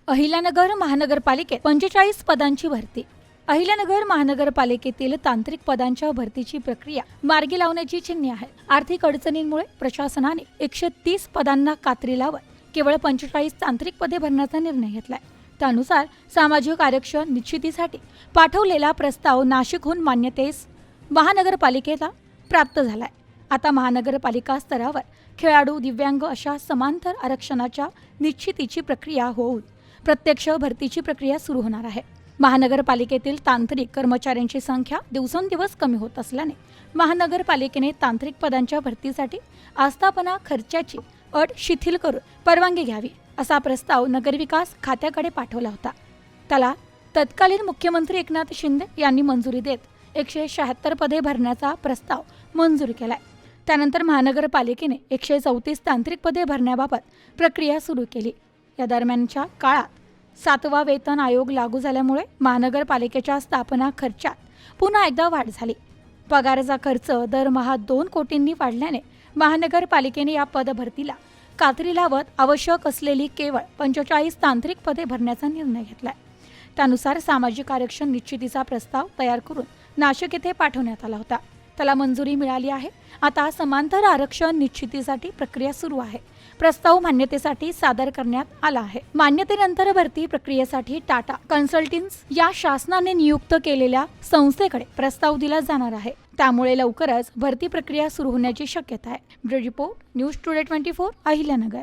अहिल्यानगर महानगरपालिकेत 45 पदांची भरती। अहिल्यानगर महानगरपालिकेतील तांत्रिक पदांच्या भरतीची प्रक्रिया मार्गी लावण्याची चिन्हे आहेत। आर्थिक अडचणींमुळे प्रशासनाने 130 पदांना कात्री लावत केवळ 45 तांत्रिक पदे भरण्याचा निर्णय घेतलाय। त्यानुसार सामाजिक आरक्षण निश्चितीसाठी पाठवलेला प्रस्ताव नाशिकहून मान्यतेस महानगरपालिकेला प्राप्त झालाय। आता महानगरपालिका स्तरावर खेळाडू, दिव्यांग अशा समांतर आरक्षणाच्या निश्चितीची प्रक्रिया होऊन प्रत्यक्ष भरतीची प्रक्रिया सुरू होणार आहे। महानगरपालिकेतील तांत्रिक कर्मचाऱ्यांची संख्या दिवसेंदिवस कमी होत असल्याने महानगरपालिकेने तांत्रिक पदांच्या भरतीसाठी आस्थापना खर्चाची अट शिथिल करून परवानगी घ्यावी असा प्रस्ताव नगरविकास खात्याकडे पाठवला होता। त्याला तत्कालीन मुख्यमंत्री एकनाथ शिंदे यांनी मंजुरी देत 176 पदे भरण्याचा प्रस्ताव मंजूर केलाय। त्यानंतर महानगरपालिकेने 134 तांत्रिक पदे भरण्याबाबत प्रक्रिया सुरू केली। या दरम्यानच्या काळात 7वा वेतन आयोग लागू झाल्यामुळे महानगरपालिकेच्या स्थापना खर्चात पुन्हा एकदा वाढ झाली। पगाराचा खर्च दरमहा 2 कोटींनी वाढल्याने महानगरपालिकेने या पदभरतीला कात्री लावत आवश्यक असलेली केवळ 45 तांत्रिक पदे भरण्याचा निर्णय घेतलाय। त्यानुसार सामाजिक आरक्षण निश्चितीचा प्रस्ताव तयार करून नाशिक येथे पाठवण्यात आला होता। त्याला मंजुरी मिळाली आहे। आता समांतर आरक्षण निश्चितीसाठी प्रक्रिया सुरू आहे। प्रस्ताव मान्यतेसाठी सादर करण्यात आला आहे। मान्यतेनंतर भरती प्रक्रियेसाठी टाटा कन्सल्टिंग्स या शासनाने नियुक्त केलेल्या संस्थेकडे प्रस्ताव दिला जाणार आहे। त्यामुळे लवकरच भरती प्रक्रिया सुरू होण्याची शक्यता आहे। Bureau report, news today 24, Ahilyanagar.